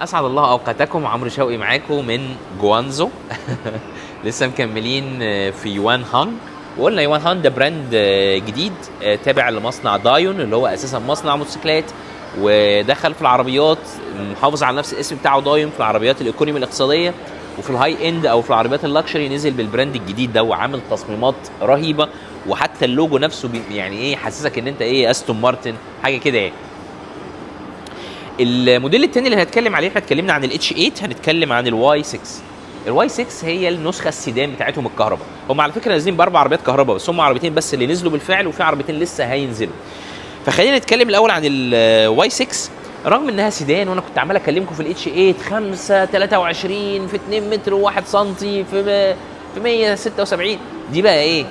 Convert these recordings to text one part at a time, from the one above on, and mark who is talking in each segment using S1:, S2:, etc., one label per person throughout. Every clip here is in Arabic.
S1: اسعد الله اوقاتكم. عمرو شوقي معاكم من جوانزو. لسه مكملين في يوان هانج، وقلنا يوان هانج ده براند جديد تابع لمصنع دايون اللي هو اساسا مصنع موتوسيكلات، ودخل في العربيات محافظ على نفس الاسم بتاعه دايون في العربيات الايكونومي الاقتصاديه، وفي الهاي اند او في العربيات اللكشري نزل بالبراند الجديد ده وعامل تصميمات رهيبه، وحتى اللوجو نفسه يعني ايه يحسسك ان انت ايه استون مارتن حاجه كده يعني. الموديل الثاني اللي هنتكلم عليه، احنا اتكلمنا عن الاتش 8، هنتكلم عن الواي 6. الواي 6 هي النسخه السيدان بتاعتهم الكهرباء. هم على فكره نازلين باربع عربيات كهرباء، بس هم عربيتين بس اللي نزلوا بالفعل، وفي عربيتين لسه هينزلوا. فخلينا نتكلم الاول عن الواي 6. رغم انها سيدان، وانا كنت عمال اكلمكم في الاتش 8 5 23 في 2 متر و1 سم في 176، دي بقى ايه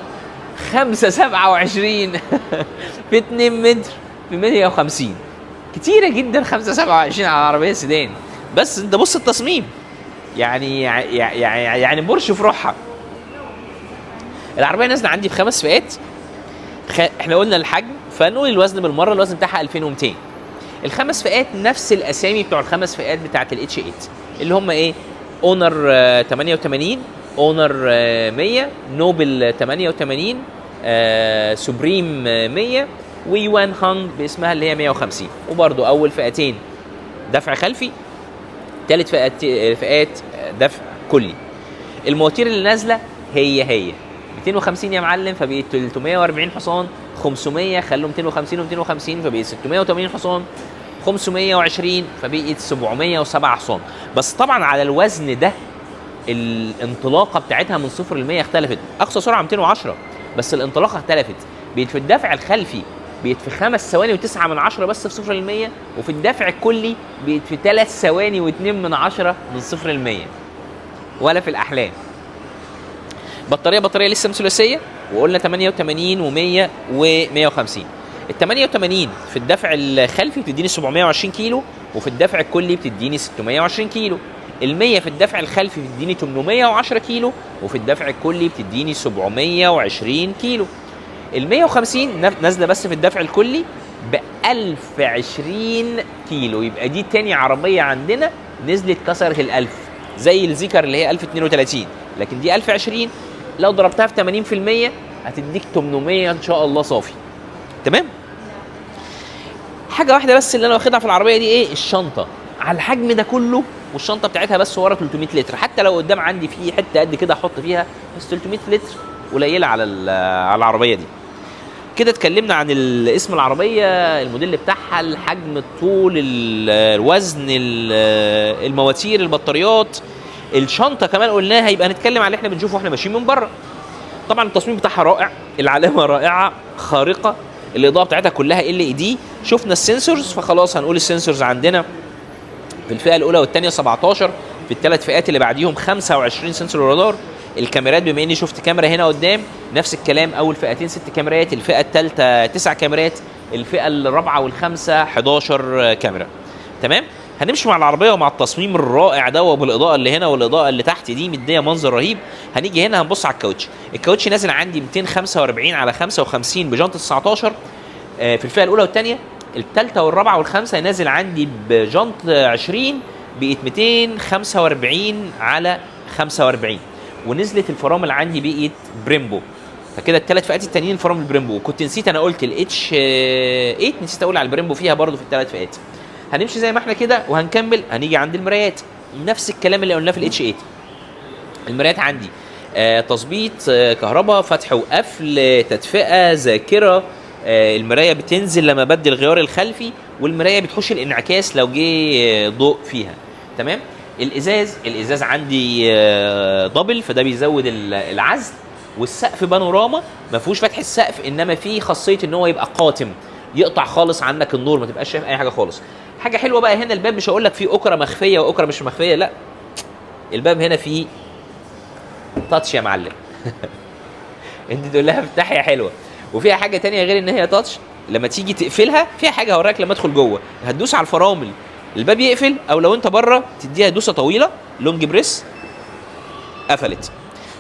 S1: 5 27 في 2 متر في 150. كتيرة جدا 5 27 على عربية سيدان. بس انت بص التصميم، يعني بورش في روحها. العربية نازلة عندي بخمس فئات. احنا قلنا الحجم، فنقول الوزن بالمرة. الوزن بتاعها 2200. الخمس فئات نفس الاسامي بتوع الخمس فئات بتاعت الاتش 8 اللي هم ايه: اونر 88، اونر 100، نوبل 88، سوبريم 100، ويوان هانج باسمها اللي هي 150. وبرضو اول فئتين دفع خلفي، ثالث فئات دفع كلي. المواتير اللي نازله هي 250 يا معلم، فبقت 340 حصان. 500 خلوا 250 و250 فبقت 680 حصان. 520 فبقت 707 حصان. بس طبعا على الوزن ده الانطلاقه بتاعتها من 0 ل 100 اختلفت. اقصى سرعه 210، بس الانطلاقه اختلفت. بقت في الدفع الخلفي بقت في 5 ثواني و9 من 10 بس في 0 ل 100، وفي الدفع الكلي بقت في 3 ثواني و2 من 10 من 0 ل 100. ولا في الاحلام. بطاريه لسه ثلاثيه، وقلنا 88 و100 و150. ال 88 في الدفع الخلفي بتديني 720 كيلو، وفي الدفع الكلي بتديني 620 كيلو. ال 100 في الدفع الخلفي بتديني 810 كيلو، وفي الدفع الكلي بتديني 720 كيلو. ال 150 نازله بس في الدفع الكلي ب 1020 كيلو. يبقى دي تاني عربيه عندنا نزلت كسرت ال 1000، زي الزيكر اللي هي 1032، لكن دي 1020. لو ضربتها في 80% هتديك 800 ان شاء الله صافي. تمام. حاجه واحده بس اللي انا واخدها في العربيه دي ايه: الشنطه. على الحجم ده كله والشنطه بتاعتها بس ورا 300 لتر. حتى لو قدام عندي في حته قد كده احط فيها، بس 300 لتر قليله على العربيه دي. كده اتكلمنا عن اسم العربيه، الموديل بتاعها، الحجم، الطول، الوزن، المواتير، البطاريات، الشنطه كمان قلناها. يبقى نتكلم على اللي احنا بنشوفه واحنا ماشيين من بره. طبعا التصميم بتاعها رائع، العلامه رائعه خارقه، الاضاءه بتاعتها كلها LED. شفنا السنسورز، فخلاص هنقول السنسورز عندنا في الفئه الاولى والثانيه 17، في الثلاث فئات اللي بعديهم 25 سنسور رادار. الكاميرات بما اني شفت كاميرا هنا قدام، نفس الكلام، اول فئتين 6 كاميرات، الفئه الثالثه 9 كاميرات، الفئه الرابعه والخامسه 11 كاميرا. تمام. هنمشي مع العربيه ومع التصميم الرائع ده، وبالاضاءه اللي هنا والاضاءه اللي تحت دي مديه منظر رهيب. هنيجي هنا هنبص على الكاوتش. الكاوتش نازل عندي 245 على 55 بجنطه 19 في الفئه الاولى والثانيه. الثالثه والرابعه والخامسه نازل عندي بجنطه 20 بقت 245 على 45. ونزلت الفرامل عندي بقت بريمبو. فكده الثلاث فئات التانيين الفرامل بريمبو. كنت نسيت انا قلت الاتش 8 نسيت اقول على البريمبو فيها برضو في الثلاث فئات. هنمشي زي ما احنا كده وهنكمل. هنيجي عند المرايات، نفس الكلام اللي قلناه في الاتش 8. المرايات عندي تظبيط كهرباء، فتح وقفل، تدفئه، ذاكره. المرايه بتنزل لما بدي الغيار الخلفي، والمرايه بتخش الانعكاس لو جه ضوء فيها. تمام. الازاز عندي دبل، فده بيزود العزل. والسقف بانوراما، ما فيهوش فتح السقف، انما فيه خاصيه ان هو يبقى قاتم، يقطع خالص عنك النور، ما تبقاش شايف اي حاجه خالص. حاجه حلوه بقى هنا، الباب مش هقول لك فيه اكره مخفيه واكره مش مخفيه، لا، الباب هنا فيه تاتش يا معلم. انت تقول لها افتحي يا حلوه. وفيها حاجه تانية غير ان هي تاتش، لما تيجي تقفلها فيها حاجه هوريك لما ادخل جوه. هتدوس على الفرامل الباب يقفل، او لو انت بره تديها دوسه طويله لونج بريس قفلت.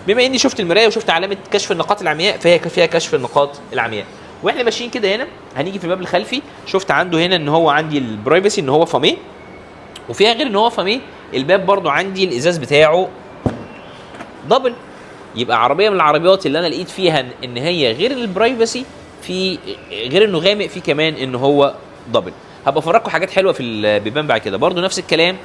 S1: بما اني شفت المرايه وشفت علامه كشف النقاط العمياء، فهي فيها كشف النقاط العمياء. واحنا ماشيين كده هنا هنيجي في الباب الخلفي، شفت عنده هنا ان هو عندي البرايفسي ان هو فاميه، وفيها غير ان هو فاهم ايه، الباب برضو عندي الازاز بتاعه دبل. يبقى عربيه من العربيات اللي انا لقيت فيها ان هي غير البرايفسي، في غير انه غامق، في كمان ان هو دبل. هبقى افرجكم حاجات حلوه في البيبان بعد كده. برضو نفس الكلام،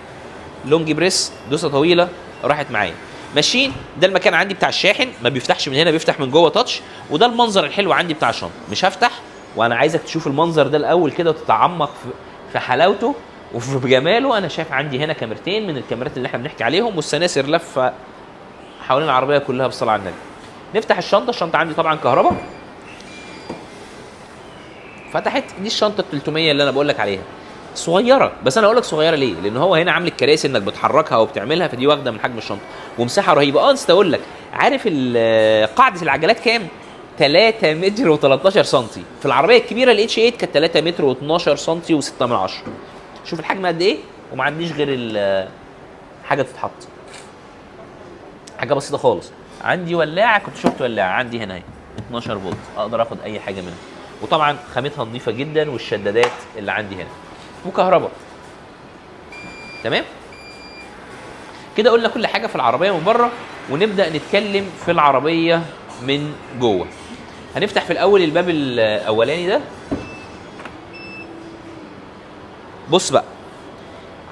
S1: لونج بريس، دوسه طويله راحت معايا. ماشيين، ده المكان عندي بتاع الشاحن، ما بيفتحش من هنا، بيفتح من جوه تاتش. وده المنظر الحلو عندي بتاع الشنطه. مش هفتح، وانا عايزك تشوف المنظر ده الاول كده وتتعمق في حلاوته وفي جماله. انا شايف عندي هنا كاميرتين من الكاميرات اللي احنا بنحكي عليهم، والسناسر لفه حوالين العربيه كلها بالصلاه على النبي. نفتح الشنطه. الشنطه عندي طبعا كهرباء، فتحت. دي الشنطه 300 اللي انا بقول لك عليها، صغيره. بس انا اقول لك صغيره ليه؟ لان هو هنا عامل الكراسي انك بتحركها وبتعملها، فدي واخده من حجم الشنطه ومساحه رهيبه. نسيت اقول لك، عارف قاعده العجلات كام؟ 3 متر و13 سم. في العربيه الكبيره الاتش 8 كانت 3 متر و12 سم و6 من 10. شوف الحجم قد ايه، وما عنديش غير حاجه تتحط، حاجه بسيطه خالص. عندي ولاعه، كنت شفت ولاعه عندي هنا اهي 12 فولت، اقدر اخد اي حاجه منها. وطبعا خامتها نظيفه جدا، والشدادات اللي عندي هنا وكهرباء. تمام كده قلنا كل حاجه في العربيه من بره، ونبدا نتكلم في العربيه من جوه. هنفتح في الاول الباب الاولاني ده. بص بقى،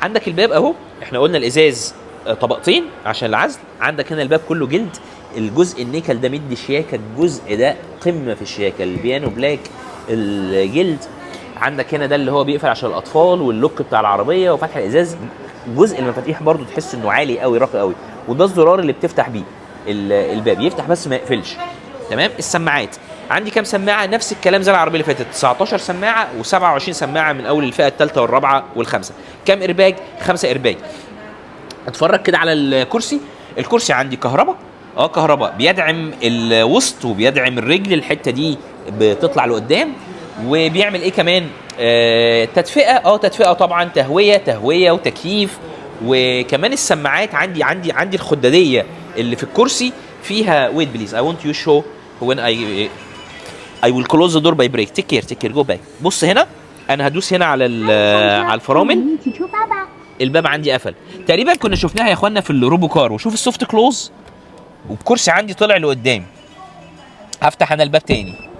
S1: عندك الباب اهو، احنا قلنا الازاز طبقتين عشان العزل. عندك هنا الباب كله جلد، الجزء النيكل ده مدي شياكه، الجزء ده قمه في الشياكه، البيانو بلاك الجلد. عندك هنا ده اللي هو بيقفل عشان الاطفال، واللوك بتاع العربيه وفتح الازاز. جزء المفاتيح برضو تحس انه عالي قوي، راقي قوي. وده الزرار اللي بتفتح بيه الباب، يفتح بس ما يقفلش. تمام. السماعات عندي كام سماعه؟ نفس الكلام زي العربيه اللي فاتت، 19 سماعه و27 سماعه من اول الفئه الثالثه والرابعه والخامسه. كام ارباج؟ 5 ارباج. اتفرج كده على الكرسي. الكرسي عندي كهرباء، كهرباء، بيدعم الوسط وبيدعم الرجل، الحته دي بتطلع لقدام. وبيعمل ايه كمان؟ تدفئه، تدفئه طبعا، تهويه وتكييف. وكمان السماعات عندي الخداديه اللي في الكرسي فيها ويت بليز اي ونت يو شو when I will close the door by break. take care go back. بص هنا، انا هدوس هنا على الفرامل، الباب عندي قفل. تقريبا كنا شفناها يا اخوانا في الروبو كار. وشوف السوفت كلوز، والكرسي عندي طلع لقدام. هفتح انا الباب تاني.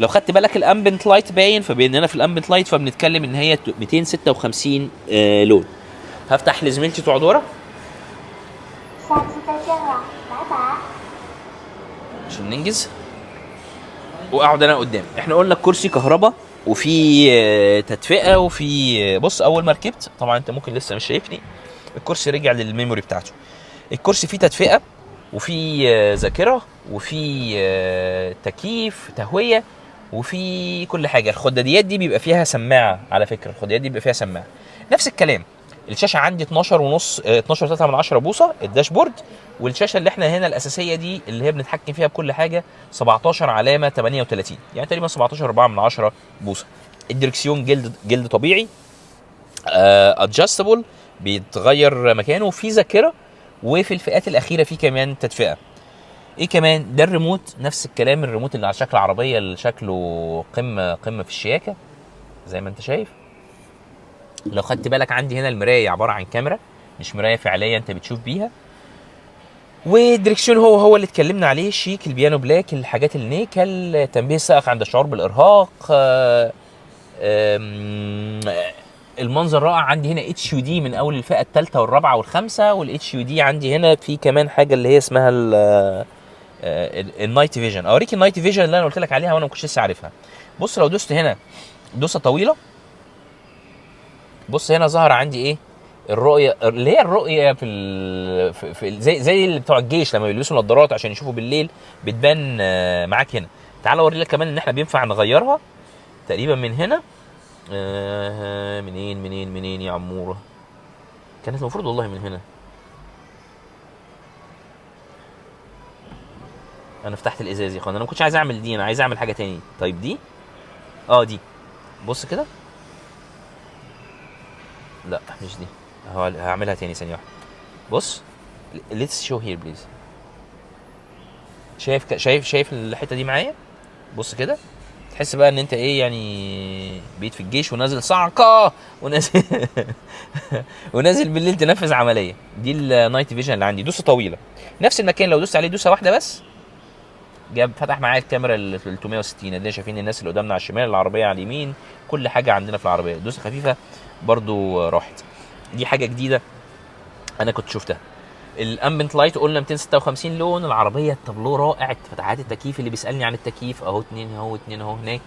S1: لو خدت بالك الامبنت لايت باين، فبيننا في الامبنت لايت فبنتكلم ان هي 256 لون. هفتح لزميلتي تعدوره عشان ننجز، واقعد انا قدام. احنا قلنا الكرسي كهرباء وفي تدفئه وفي بص. اول ما ركبت طبعا انت ممكن لسه مش شايفني، الكرسي رجع للميموري بتاعته. الكرسي فيه تدفئه وفي ذاكره وفي تكييف تهويه وفي كل حاجه. الخداديات دي بيبقى فيها سماعه، على فكره الخداديات دي بيبقى فيها سماعه. نفس الكلام. الشاشه عندي 12.3 بوصه الداشبورد. والشاشه اللي احنا هنا الاساسيه دي اللي هي بنتحكم فيها بكل حاجه 17 علامه 38، يعني تقريبا 17.4 بوصه. الدركسيون جلد طبيعي، ادجستبل، بيتغير مكانه، وفي ذاكره. وفي الفئات الاخيره في كمان تدفئه. ايه كمان؟ ده الريموت، نفس الكلام، الريموت اللي على شكل عربيه اللي شكله قمه في الشياكه زي ما انت شايف. لو خدت بالك عندي هنا المرايه عباره عن كاميرا، مش مرايه فعليه انت بتشوف بيها. والدريكسيون هو اللي اتكلمنا عليه، شيك، البيانو بلاك، الحاجات النيكل، تنبيه السائق عند الشعور بالارهاق. المنظر رائع. عندي هنا اتش يو دي من اول الفئه الثالثه والرابعه والخامسه. والاتش يو دي عندي هنا في كمان حاجه اللي هي اسمها النايت فيجن. اوريك النايت فيجن اللي انا قلت لك عليها وانا ما كنتش لسه عارفها. بص لو دوست هنا دوسه طويله، بص هنا ظهر عندي ايه؟ الرؤيه، اللي هي الرؤيه في زي اللي بتوع الجيش لما بيلبسوا نظارات عشان يشوفوا بالليل، بتبان معاك هنا. تعال اوري لك كمان ان احنا بينفع نغيرها تقريبا من هنا. منين يا عموره؟ كانت المفروض والله من هنا. انا فتحت الازاز يا اخوان، انا ما كنتش عايز اعمل دي، انا عايز اعمل حاجه تاني. طيب دي دي بص كده. لا مش دي، هعملها تاني ثانيه واحده. بص let's show here please. شايف الحته دي معايا؟ بص كده، تحس بقى ان انت ايه يعني بقيت في الجيش ونازل صعقه ونازل ونازل بالليل تنفذ عمليه. دي النايت فيجن اللي عندي، دوسه طويله. نفس المكان لو دوست عليه دوسه واحده بس جاب فتح معايا الكاميرا ال 360. ادينا شايفين الناس اللي قدامنا على الشمال، العربيه على اليمين، كل حاجه عندنا في العربيه. دوسه خفيفه برضو راحت. دي حاجه جديده انا كنت شفتها. الامبنت لايت قلنا 256 لون. العربيه التابلو رائع. فتحات التكييف، اللي بيسالني عن التكييف اهو، اتنين اهو، اتنين اهو هناك.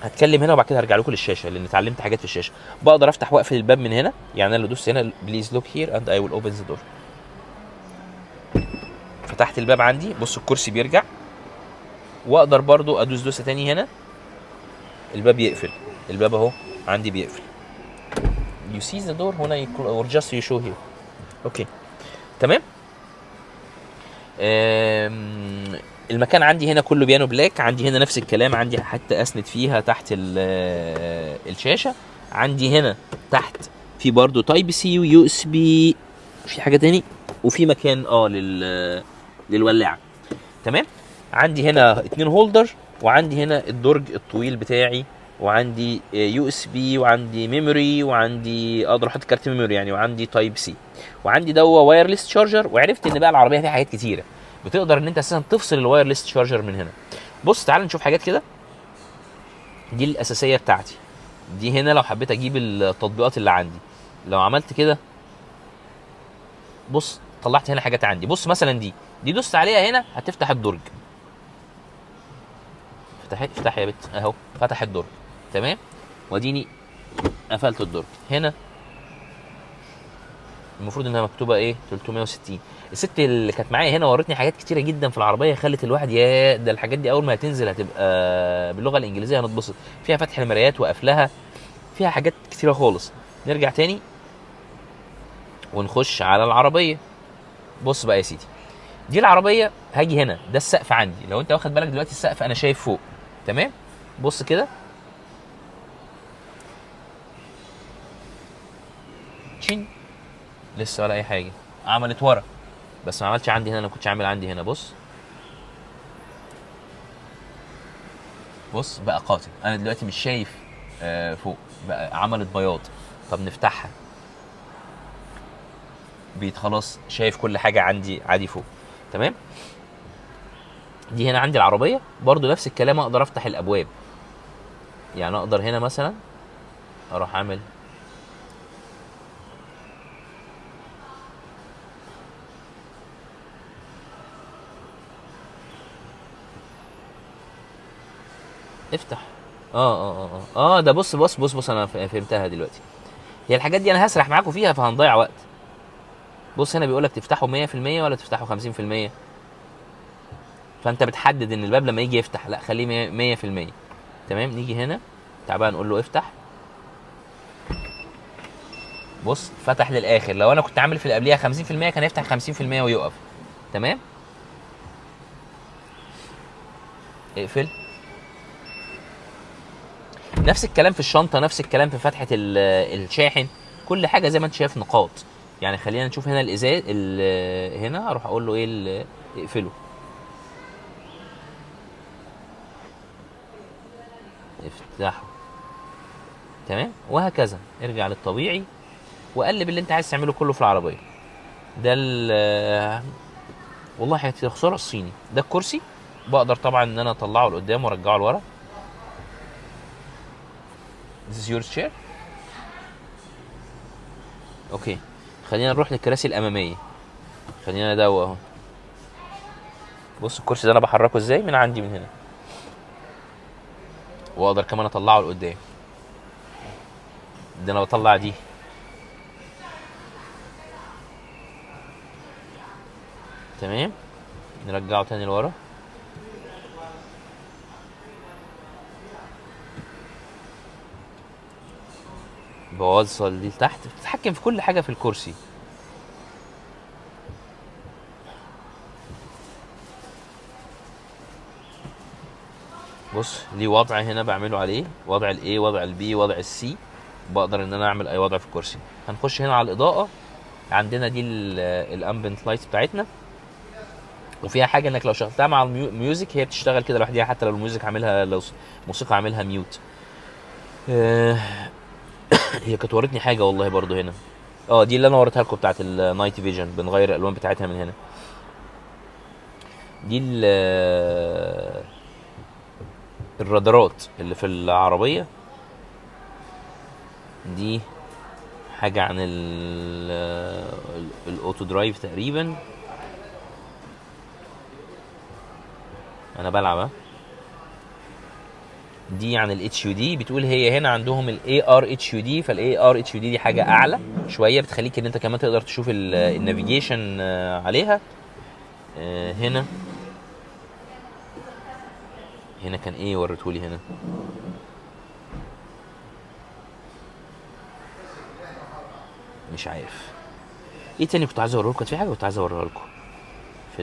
S1: هتكلم هنا وبعد كده هرجع لكم للشاشه لان اتعلمت حاجات في الشاشه. بقدر افتح واقفل الباب من هنا، يعني انا لو دوست هنا بليز لوك هير اند اي ويل اوبن ذا دور. فتحت الباب عندي، بص الكرسي بيرجع. واقدر برضو ادوس دوسه تاني هنا، الباب يقفل. الباب اهو عندي بيقفل. you see the door هنا or just you show here. اوكي تمام. المكان عندي هنا كله بيانو بلاك. عندي هنا نفس الكلام، عندي حتى اسند فيها تحت الشاشه. عندي هنا تحت في برضو تايب سي ويو اس بي، في حاجه تاني، وفي مكان للولاعه. تمام. عندي هنا 2 هولدر، وعندي هنا الدرج الطويل بتاعي، وعندي يو اس بي، وعندي ميموري، وعندي اقدر احط كارت ميموري يعني، وعندي تايب سي، وعندي وايرلس تشارجر. وعرفت ان بقى العربيه فيها حاجات كتيره بتقدر ان انت اساسا تفصل الوايرلس تشارجر من هنا. بص تعال نشوف حاجات كده. دي الاساسيه بتاعتي. دي هنا لو حبيت اجيب التطبيقات اللي عندي، لو عملت كده بص طلعت هنا حاجات عندي. بص مثلا دي دوست عليها هنا هتفتح الدرج. افتح يا بت اهو، فتح الدرج. تمام. واديني قفلت الدرج. هنا المفروض انها مكتوبه ايه 360. الست اللي كانت معايا هنا ورتني حاجات كتيره جدا في العربيه، خلت الواحد يا ده الحاجات دي اول ما هتنزل هتبقى باللغه الانجليزيه هنتبسط فيها. فتح المرايات وقفلها، فيها حاجات كتيره خالص. نرجع تاني ونخش على العربيه. بص بقى يا سيدي، دي العربيه. هاجي هنا، ده السقف عندي. لو انت واخد بالك دلوقتي السقف انا شايف فوق. تمام. بص كده تشين، لسه ولا اي حاجه. عملت ورا بس ما عملتش عندي هنا. انا كنتش عامل عندي هنا. بص بقى قاتل. انا دلوقتي مش شايف فوق، بقى عملت بياض. طب نفتحها، بقيت خلاص شايف كل حاجه عندي عادي فوق. تمام. دي هنا عندي العربيه برضو نفس الكلام. اقدر افتح الابواب، يعني اقدر هنا مثلا اروح اعمل افتح. ده بص انا فهمتها دلوقتي. هي الحاجات دي انا هسرح معاكم فيها فهنضيع وقت. بص هنا بيقولك تفتحه 100% ولا تفتحه 50%. فانت بتحدد ان الباب لما يجي يفتح لا خليه 100%. تمام. نيجي هنا تعال نقول له افتح. بص فتح للاخر. لو انا كنت عامل في اللي قبليها 50% كان يفتح 50% ويقف. تمام. اقفل. نفس الكلام في الشنطه، نفس الكلام في فتحه الشاحن. كل حاجه زي ما انت شايف نقاط. يعني خلينا نشوف هنا الازاز هنا اروح اقول له ايه اقفله. افتحه. تمام. وهكذا ارجع للطبيعي وقلب اللي انت عايز تعمله كله في العربيه. ده والله حياتي خساره الصيني. ده الكرسي بقدر طبعا ان انا اطلعه لقدام وارجعه لورا. This is your chair. اوكي خلينا نروح للكراسي الاماميه. خلينا ندوق اهو. بص الكرسي ده انا بحركه ازاي من عندي من هنا، واقدر كمان اطلعه لقدام. ده انا بطلع دي. تمام. نرجعه تاني لورا. بوصل دي لتحت. بتتحكم في كل حاجه في الكرسي. بص ليه وضع هنا بعمله عليه، وضع الاي، وضع البي، وضع السي. بقدر ان انا اعمل اي وضع في الكرسي. هنخش هنا على الاضاءه. عندنا دي الامبنت لايت بتاعتنا. وفيها حاجه انك لو شغلتها مع الميوزك هي بتشتغل كده لوحدها، حتى لو الميوزك عاملها، لو موسيقى عاملها ميوت. هي كانت ورتني حاجه والله برضو هنا. دي اللي انا وريتها لكم بتاعت النايت فيجن، بنغير الالوان بتاعتها من هنا. دي الرادارات اللي في العربيه دي، حاجه عن الاوتو درايف تقريبا. انا بلعب دي عن الاتش يو دي، بتقول هي هنا عندهم الاي ار اتش يو دي، فالاي ار اتش يو دي حاجه اعلى شويه، بتخليك ان انت كمان تقدر تشوف النافيجيشن عليها. هنا كان ايه وريتهولي هنا؟ مش عارف ايه تاني كنت عايز اوريه لكم. كانت في حاجه كنت عايز اوريها لكم في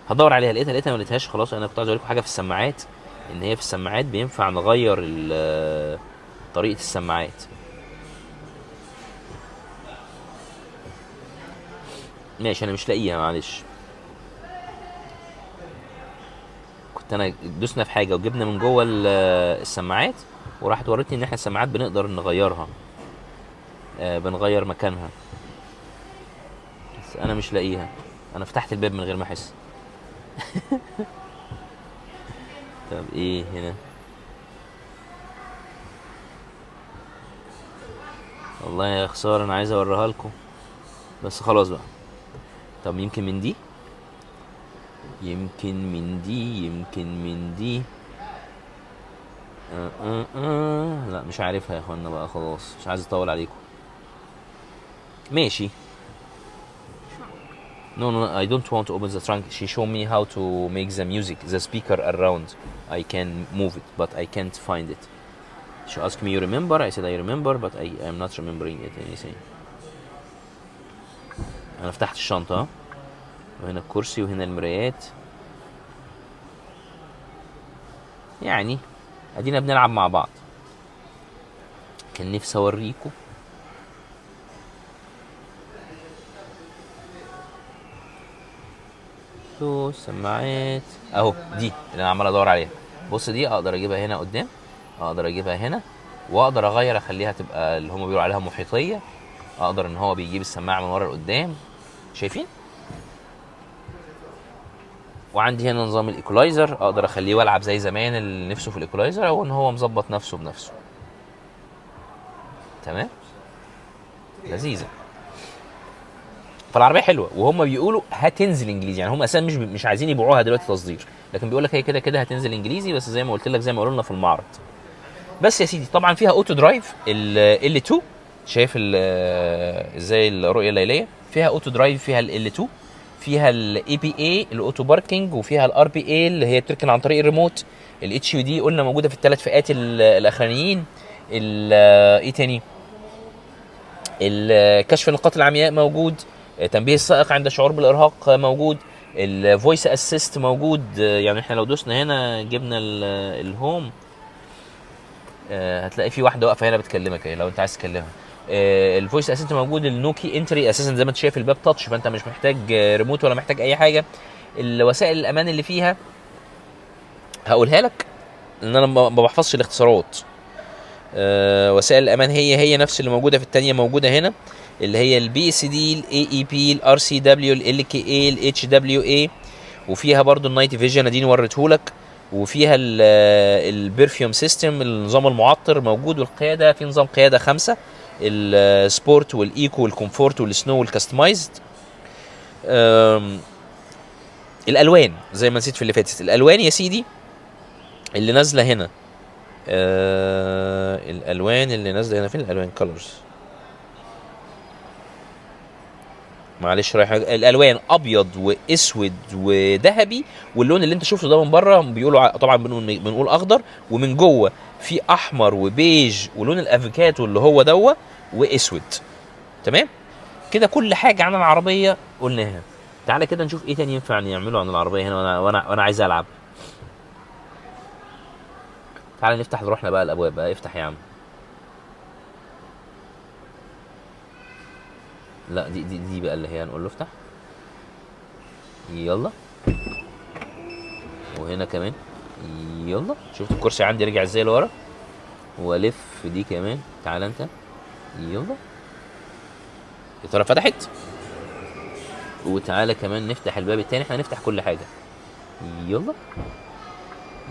S1: هدور عليها، لقيتها ما لقيتهاش خلاص. انا كنت عايز اوريكم حاجه في السماعات، ان هي في السماعات بينفع نغير طريقه السماعات. ماشي انا مش لاقيها معلش. كنت انا دوسنا في حاجه وجبنا من جوه السماعات، وراحت ورتني ان احنا السماعات بنقدر نغيرها، بنغير مكانها، بس انا مش لاقيها. انا فتحت الباب من غير ما احس. طب ايه هنا؟ والله يا خساره انا عايز اوريها لكم بس خلاص بقى. طب يمكن من دي، يمكن من دي، يمكن من دي. لا مش عارفها يا اخوانا بقى، خلاص مش عايز اطول عليكم. ماشي. No, I don't want to open the trunk. She showed me how to make the music, the speaker around. I can move it, but I can't find it. She asked me, you remember? I said, I remember, but I am not remembering it anything. أنا فتحت الشنطة، وهنا الكرسي وهنا المرايات. يعني ادينا بنلعب مع بعض. كان نفسي اوريكم سماعات اهو، دي اللي انا عمال ادور عليها. بص دي اقدر اجيبها هنا قدام، اقدر اجيبها هنا، واقدر اغير اخليها تبقى اللي هم بيقولوا عليها محيطيه. اقدر ان هو بيجيب السماعه من ورا لقدام، شايفين؟ وعندي هنا نظام الايكولايزر، اقدر اخليه والعب زي زمان اللي نفسه في الايكولايزر، او ان هو مظبط نفسه بنفسه. تمام، لذيذه. فالعربيه حلوه، وهم بيقولوا هتنزل انجليزي. يعني هم اساسا مش عايزين يبيعوها دلوقتي تصدير، لكن بيقول لك هي كده كده هتنزل انجليزي، بس زي ما قلت لك، زي ما قالوا لنا في المعرض. بس يا سيدي طبعا فيها اوتو درايف ال 2، شايف ازاي الرؤيه الليليه؟ فيها اوتو درايف، فيها ال 2، فيها الاي بي اي الاوتو باركينج، وفيها الار بي اي اللي هي بتركن عن طريق الريموت. الاتش يو دي قلنا موجوده في الثلاث فئات الاخرانيين. ايه تاني؟ كشف النقاط العمياء موجود، تنبيه السائق عند شعور بالارهاق موجود، الفويس اسيست موجود. يعني احنا لو دوسنا هنا جبنا الهوم، هتلاقي في واحده واقفه هنا بتكلمك لو انت عايز تكلمها. الفويس اسيست موجود، النوكي انتري اساسا زي ما انت شايف الباب تاتش، فانت مش محتاج ريموت ولا محتاج اي حاجه. الوسائل الامان اللي فيها هقولها لك، لان انا ما بحفظش الاختصارات. وسائل الامان هي نفس اللي موجوده في الثانيه، موجوده هنا، اللي هي البي اس دي، الاي اي بي، الار سي دبليو، ال كي اي، الاتش دبليو اي. وفيها برضو النايت فيجن اديني وريتهولك. وفيها البرفيوم سيستم، النظام المعطر موجود. والقياده في نظام قياده 5، السبورت والايكو والكومفورت والسنو والكاستمايزد. الالوان زي ما نسيت في اللي فاتت، الالوان يا سيدي اللي نازله هنا، الالوان اللي نازله هنا، فين الالوان؟ كولرز، معلش رايح. الالوان ابيض واسود وذهبي، واللون اللي انت شفته ده من بره بيقولوا طبعا بنقول اخضر، ومن جوه في احمر وبيج ولون الافوكاتو اللي هو دوه واسود. تمام كده، كل حاجه عن العربيه قلناها. تعالى كده نشوف ايه تاني ينفع نعمله عن العربيه هنا، وانا عايز العب. تعالى نفتح، نروحنا بقى الابواب بقى، افتح يا عم. لا دي بقى اللي هي هنقول له افتح. يلا. وهنا كمان يلا. شفت الكرسي عندي رجع ازاي لورا، والف دي كمان. تعال انت يلا. يا ترى فتحت؟ وتعالى كمان نفتح الباب التاني، احنا هنفتح كل حاجه. يلا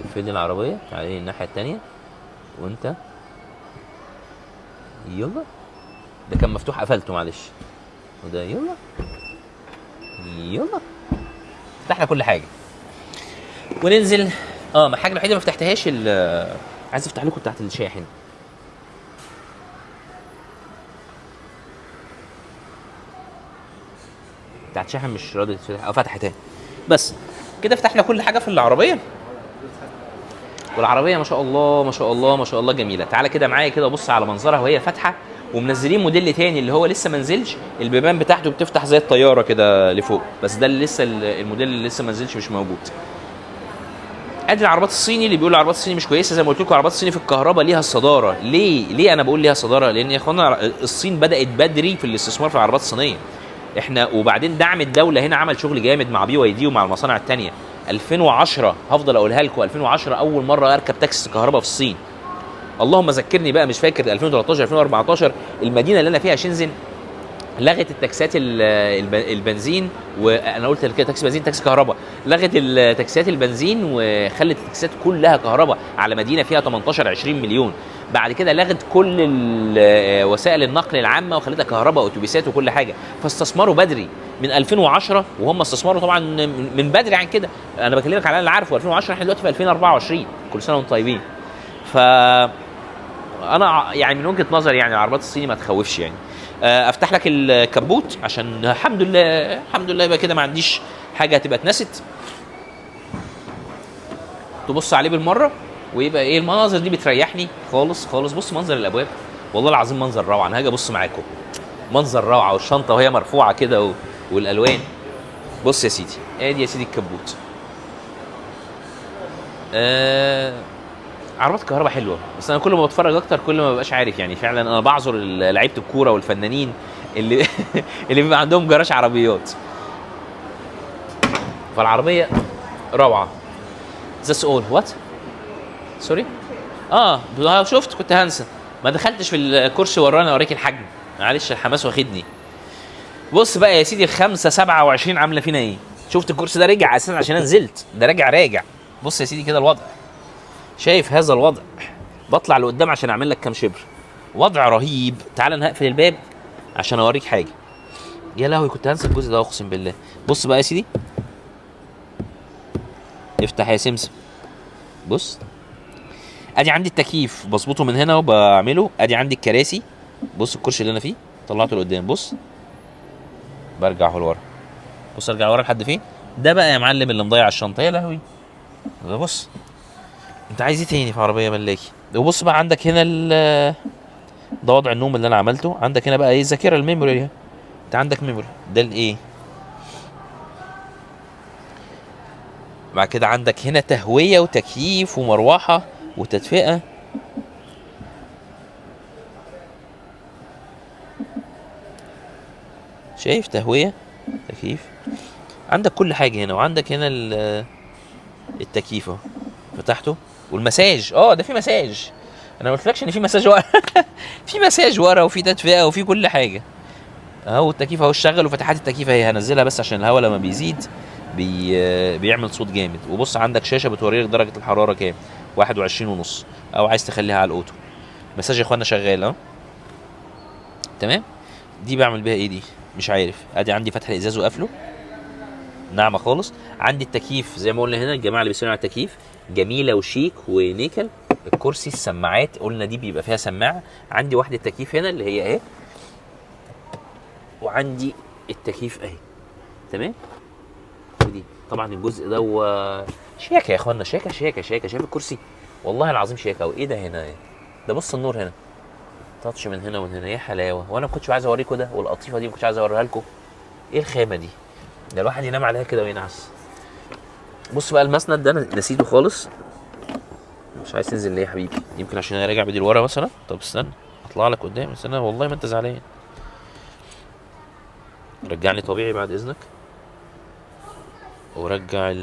S1: لف لي العربيه، تعالى الناحيه التانيه وانت يلا. ده كان مفتوح قفلته معلش. وده يلا يلا. فتحنا كل حاجه وننزل. الحاجه الوحيده ما فتحتهاش عايز افتح لكم بتاعت الشاحن. بتاعت شاحن مش راضيه تفتح. فتحتها بس كده. فتحنا كل حاجه في العربيه، والعربيه ما شاء الله ما شاء الله ما شاء الله جميله. تعالى كده معايا كده بص على منظرها وهي فاتحه. ومنزلين موديل تاني اللي هو لسه ما نزلش، البيبان بتاعته بتفتح زي الطياره كده لفوق، بس ده اللي لسه الموديل اللي لسه ما نزلش مش موجود. ادي العربات الصيني اللي بيقول العربات الصيني مش كويسه. زي ما قلت لكم العربات الصيني في الكهرباء ليها الصداره. ليه انا بقول ليها صداره؟ لان يا اخوانا الصين بدات بدري في الاستثمار في العربات الصينيه. احنا وبعدين دعم الدوله هنا عمل شغل جامد مع BYD ومع المصانع الثانيه. 2010 هفضل اقولها لكم، 2010 اول مره اركب تاكسي كهرباء في الصين. اللهم ذكرني بقى، مش فاكر 2013 2014. المدينه اللي انا فيها شنزن لغت التاكسيات البنزين، وانا قلت كده تاكسي بنزين تاكسي كهرباء. لغت التاكسيات البنزين وخلت التاكسيات كلها كهرباء على مدينه فيها 18 20 مليون. بعد كده لغت كل وسائل النقل العامه وخلتها كهرباء، اتوبيسات وكل حاجه. فاستثمروا بدري من 2010، وهم استثمروا طبعا من بدري عن كده. انا بكلمك على اللي عارفه 2010، احنا دلوقتي في 2024. كل سنه وانتم طيبين. ف انا يعني من وجهه نظري يعني العربيات الصيني ما تخوفش يعني. افتح لك الكبوت عشان الحمد لله يبقى كده ما عنديش حاجه هتبقى اتنست. تبص عليه بالمره ويبقى ايه المناظر دي بتريحني خالص خالص. بص منظر الابواب والله العظيم منظر روعه. انا هاجي ابص معاكم منظر روعه، والشنطه وهي مرفوعه كده والالوان. بص يا سيدي، ادي يا سيدي الكبوت. عربات الكهرباء حلوه، بس انا كل ما بتفرج اكتر كل ما ببقاش عارف يعني. فعلا انا بعذر لعيبه الكوره والفنانين اللي اللي بيبقى عندهم جراج عربيات. فالعربيه روعه. That's all. What? سوري. شفت كنت هنسى، ما دخلتش في الكرسي ورانا اوريك الحجم. معلش الحماس واخدني. بص بقى يا سيدي الخمسة 27 عامله فينا ايه. شفت الكرسي ده رجع اساسا عشان انا نزلت، ده راجع. بص يا سيدي كده الوضع، شايف هذا الوضع؟ بطلع لقدام عشان اعمل لك كام شبر. وضع رهيب. تعال انا هقفل الباب عشان اوريك حاجه. يا لهوي كنت هنسى الجزء ده اقسم بالله. بص بقى يا سيدي، افتح يا سمسم. بص ادي عندي التكييف بظبطه من هنا وبعمله. ادي عندي الكراسي. بص الكرسي اللي انا فيه طلعته لقدام. بص برجعه لورا. بص ارجع لورا لحد فين. ده بقى يا معلم اللي مضيع الشنطه. يا لهوي ده. بص انت عايز ايه تاني في عربيه ملاكي؟ وبص بقى عندك هنا ده وضع النوم اللي انا عملته. عندك هنا بقى ايه الذاكره الميموري. انت عندك ميموري ده الايه. بعد كده عندك هنا تهويه وتكييف ومروحه وتدفئه. شايف تهويه تكييف. عندك كل حاجه هنا. وعندك هنا التكييف اهو فتحته. والمساج ده في مساج. انا ما قلتلكش ان في مساج ورا. في مساج ورا وفي تدفئه وفي كل حاجه اهو. التكييف اهو اشتغل، وفتحات التكييف اهي هنزلها بس عشان الهواء لما بيزيد بيعمل صوت جامد. وبص عندك شاشه بتوريك درجه الحراره كام، 21.5، او عايز تخليها على الاوتو. مساج يا اخوانا شغال اهو تمام. دي بعمل بيها ايه دي مش عارف. ادي عندي فتح الازاز وقفله ناعمه خالص. عندي التكييف زي ما قلنا هنا الجماعه اللي بيسالوا على التكييف، جميله وشيك ونيكل. الكرسي السماعات قلنا دي بيبقى فيها سماعه. عندي واحده تكييف هنا اللي هي اهي، وعندي التكييف اهي تمام. ودي طبعا الجزء ده شياكه يا اخوانا، شياكه. شايف الكرسي والله العظيم شياكه. وايه ده هنا ده؟ بص النور هنا تاتش من هنا ومن هنا. يا حلاوه. وانا ما كنتش عايز اوريكم ده، والقطيفه دي ما كنتش عايز اوريها لكم. ايه الخامه دي؟ ده الواحد ينام عليها كده وينعس. بص بقى المسند ده انا نسيته خالص. مش عايز تنزل ليه يا حبيبي؟ يمكن عشان انا راجع بدي لورا مثلا. طب استنى اطلع لك قدام. استنى والله ما انت زعلان. رجعني طبيعي بعد اذنك. ورجع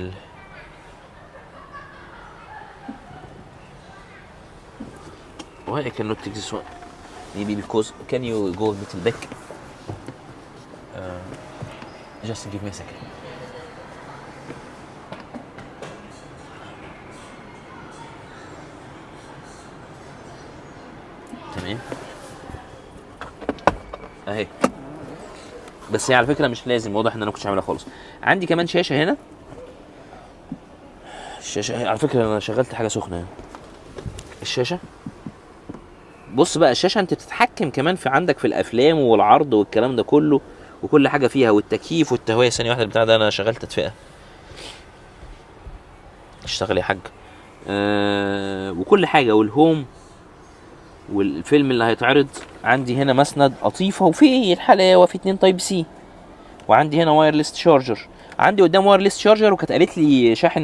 S1: why I cannot take this one maybe because can you go a little back just give me a second تمام اهي. بس هي على فكره مش لازم، واضح ان انا كنتش عاملها خالص. عندي كمان شاشه هنا، الشاشه على فكره انا شغلت حاجه سخنه هنا. الشاشه بص بقى، الشاشه انت بتتحكم كمان في عندك في الافلام والعرض والكلام ده كله وكل حاجه فيها، والتكييف والتهويه. ثانيه واحده البتاع ده انا شغلت تدفئه. اشتغل يا حاج. وكل حاجه، والهوم والفيلم اللي هيتعرض. عندي هنا مسند قطيفه وفي الحلاوه، في 2 تايب سي، وعندي هنا وايرلس شارجر. عندي قدام وايرلس شارجر، وكانت قالت لي شاحن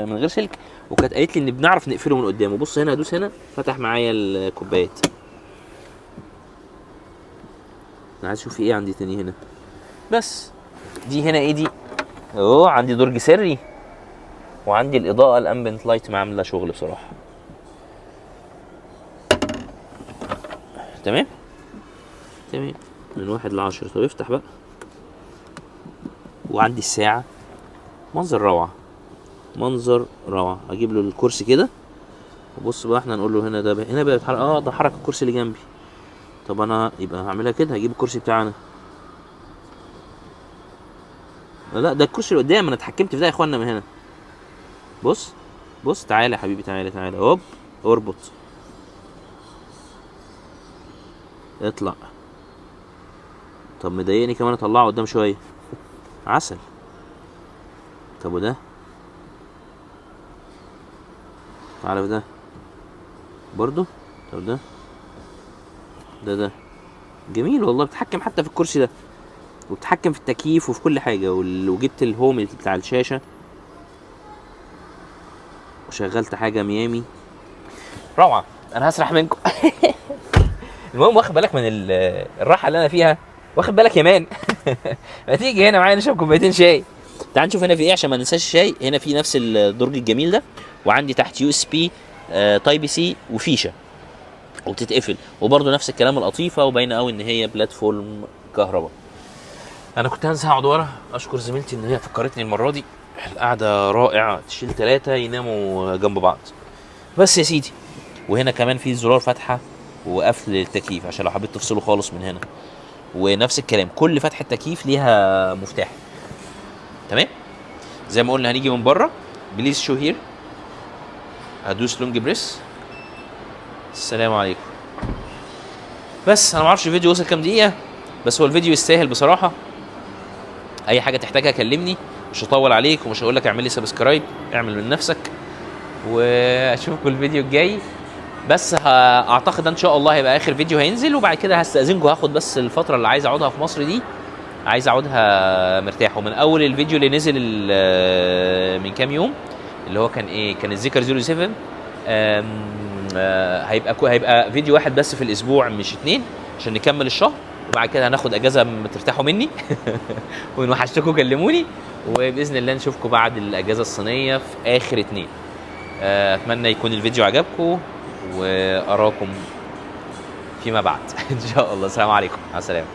S1: من غير سلك، وكانت قالت لي ان بنعرف نقفله من قدامه. بص هنا، ادوس هنا فتح معايا الكوبايات. انا عايز اشوف ايه عندي تاني هنا. بس دي هنا ايه دي؟ عندي درج سري، وعندي الاضاءه الامبنت لايت عامله شغل بصراحه. تمام من 1 ل10. طب افتح بقى. وعندي الساعه، منظر روعه. اجيب له الكرسي كده، وبص بقى احنا نقول له هنا ده هنا بقى بيتحرك. ده حرك الكرسي اللي جنبي. طب انا يبقى هعملها كده، هجيب الكرسي بتاعنا. لا ده الكرسي اللي قدام، انا اتحكمت في ده يا اخوانا من هنا. بص تعالى يا حبيبي، تعالى هوب، اربط، اطلع. طب مضايقني كمان اطلعه قدام شويه، عسل. طب وده، تعالى بده برضو. طب ده جميل والله. بتحكم حتى في الكرسي ده، وبتحكم في التكييف وفي كل حاجه. وجبت الهوم بتاع الشاشه، وشغلت حاجه ميامي روعه. انا هسرح منكم. المهم، واخد بالك من الراحه اللي انا فيها؟ واخد بالك يا مان؟ ما تيجي هنا معايا نشرب كوبايتين شاي. تعال نشوف هنا في ايه عشان ما ننساش الشاي. هنا في نفس الدرج الجميل ده، وعندي تحت يو اس بي تايب سي وفيشه وبتتقفل، وبرده نفس الكلام القطيفه، وباينه قوي ان هي بلاتفورم كهرباء. انا كنت هنسى اقعد ورا. اشكر زميلتي ان هي فكرتني المره دي. القعده رائعه، تشيل 3 يناموا جنب بعض. بس يا سيدي، وهنا كمان في زرار فتحه وقفل التكييف عشان لو حبيت تفصله خالص من هنا. ونفس الكلام، كل فتحه تكييف ليها مفتاح. تمام. زي ما قلنا هنيجي من بره. بليز شو هير. هدوس لونج بريس. السلام عليكم. بس انا ما اعرفش الفيديو وصل كام دقيقه، بس هو الفيديو يستاهل بصراحه. اي حاجه تحتاجها كلمني، مش هطول عليك ومش هقول لك اعمل لي سبسكرايب، اعمل من نفسك. واشوفكم الفيديو الجاي. بس اعتقد ان شاء الله هيبقى اخر فيديو هينزل، وبعد كده هستأذنكم. هاخد بس الفتره اللي عايز اقعدها في مصر دي، عايز اقعدها مرتاح. ومن اول الفيديو اللي نزل من كام يوم، اللي هو كان الذكر 07، هيبقى فيديو واحد بس في الاسبوع مش 2، عشان نكمل الشهر. وبعد كده هناخد اجازه ترتاحوا مني. وان وحشتكم كلموني. وباذن الله نشوفكم بعد الاجازه الصينيه في اخر 2. اتمنى يكون الفيديو عجبكم، واراكم فيما بعد. ان شاء الله. السلام عليكم، مع السلامه.